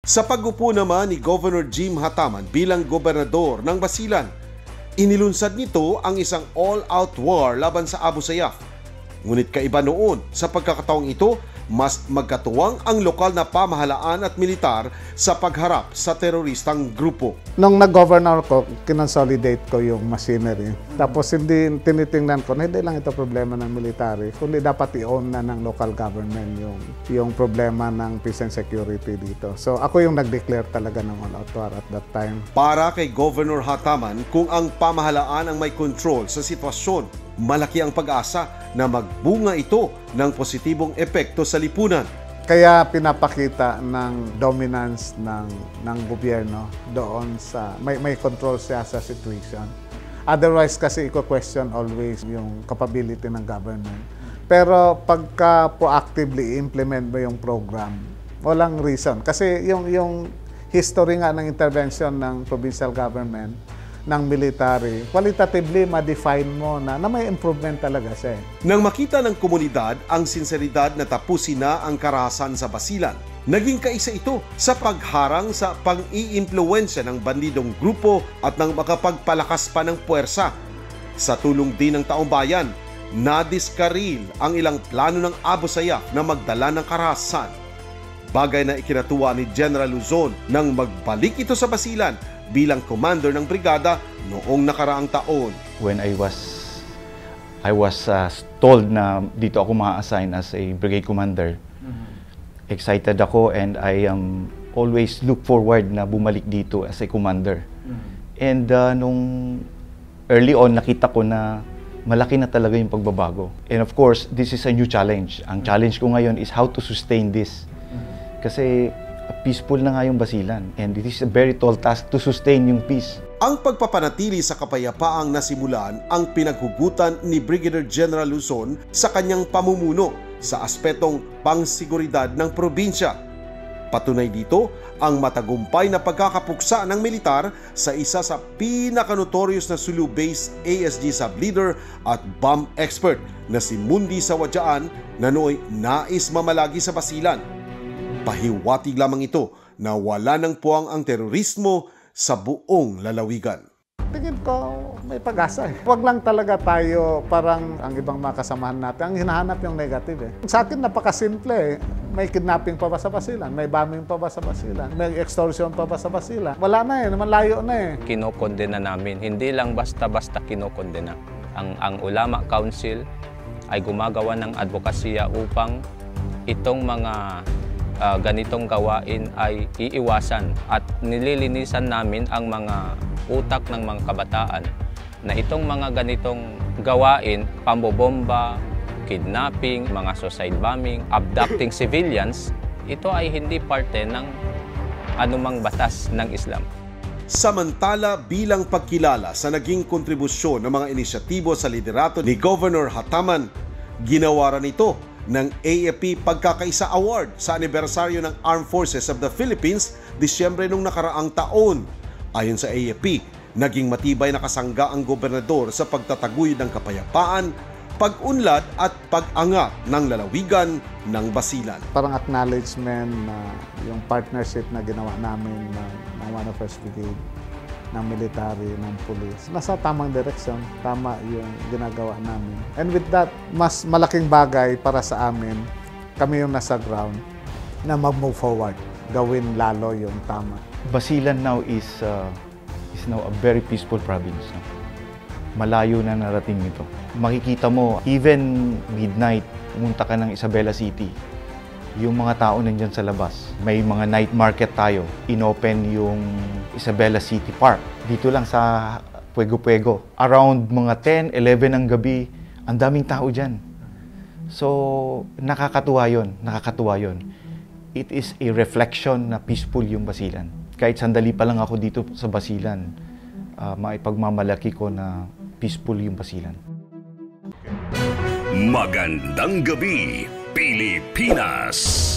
Sa pag-upo naman ni Governor Jim Hataman bilang gobernador ng Basilan, inilunsad nito ang isang all-out war laban sa Abu Sayyaf. Ngunit kaiba noon, sa pagkakataong ito, mas magkatuwang ang lokal na pamahalaan at militar sa pagharap sa teroristang grupo. Nung nag-governor ko, kinonsolidate ko yung machinery. Tapos hindi tinitingnan ko na hindi lang ito problema ng military, kundi dapat i-own na ng local government yung problema ng peace and security dito. So ako yung nag-declare talaga ng all-out war at that time. Para kay Governor Hataman, kung ang pamahalaan ang may control sa sitwasyon, malaki ang pag-asa na magbunga ito ng positibong epekto sa lipunan. Kaya pinapakita ng dominance ng gobyerno doon sa may control siya sa situation. Otherwise kasi i-question always yung capability ng government. Pero pagka proactively implement mo yung program, walang reason. Kasi yung history nga ng intervention ng provincial government, ng military, qualitatively ma-define mo na may improvement talaga siya. Nang makita ng komunidad ang sinseridad na tapusin na ang karahasan sa Basilan, naging kaisa ito sa pagharang sa pang-iimpluwensya ng bandidong grupo at ng makapagpalakas pa ng puwersa. Sa tulong din ng taong bayan, nadiskaril ang ilang plano ng Abu Sayyaf na magdala ng karahasan. Bagay na ikinatuwa ni General Luzon nang magbalik ito sa Basilan bilang commander ng brigada noong nakaraang taon. When I was told na dito ako ma-assign as a brigade commander, excited ako and I always look forward na bumalik dito as a commander. And nung early on, nakita ko na malaki na talaga yung pagbabago. And of course, this is a new challenge. Ang challenge ko ngayon is how to sustain this. Kasi peaceful na nga yung Basilan and it is a very tall task to sustain yung peace. Ang pagpapanatili sa kapayapaang nasimulan ang pinaghugutan ni Brigadier General Luzon sa kanyang pamumuno sa aspetong pangsiguridad ng probinsya. Patunay dito ang matagumpay na pagkakapuksa ng militar sa isa sa pinaka-notorious na Sulu-based ASG sub-leader at bomb expert na si Mundi Sawadyaan na nooy nais mamalagi sa Basilan. Pahiwatig lamang ito na wala ng puwang ang terorismo sa buong lalawigan. Tingin ko may pag-asa eh. Huwag lang talaga tayo parang ang ibang mga kasamahan natin. Ang hinahanap yung negative eh. Sa akin napakasimple eh. May kidnapping pa ba sa Basilan? May bombing pa ba sa Basilan? May extortion pa ba sa Basilan? Wala na eh. Malayo na eh. Kinokondena namin. Hindi lang basta-basta kinokondena. Ang Ulama Council ay gumagawa ng advokasya upang itong mga ganitong gawain ay iiwasan at nililinisan namin ang mga utak ng mga kabataan na itong mga ganitong gawain, pambobomba, kidnapping, mga suicide bombing, abducting civilians, ito ay hindi parte ng anumang batas ng Islam. Samantala, bilang pagkilala sa naging kontribusyon ng mga inisyatibo sa liderato ni Governor Hataman, ginawaran ito ng AFP Pagkakaisa Award sa anibersaryo ng Armed Forces of the Philippines, Disyembre nung nakaraang taon. Ayon sa AFP, naging matibay na kasangga ang gobernador sa pagtataguyod ng kapayapaan, pag-unlad at pag-angat ng lalawigan ng Basilan. Parang acknowledgement na yung partnership na ginawa namin ng 101st Brigade, ng military, ng police, nasa tamang direksyon, tama yung ginagawa namin. And with that, mas malaking bagay para sa amin, kami yung nasa ground, na mag-move forward, gawin lalo yung tama. Basilan now is now a very peaceful province. Malayo na narating ito. Makikita mo, even midnight, pumunta ka ng Isabela City, yung mga tao nandyan sa labas. May mga night market tayo. Inopen yung Isabela City Park. Dito lang sa Puego-Puego. Around mga 10, 11 ng gabi, ang daming tao dyan. So, nakakatuwa yun. Nakakatuwa yun. It is a reflection na peaceful yung Basilan. Kahit sandali pa lang ako dito sa Basilan, maipagmamalaki ko na peaceful yung Basilan. Magandang gabi, Pilipinas!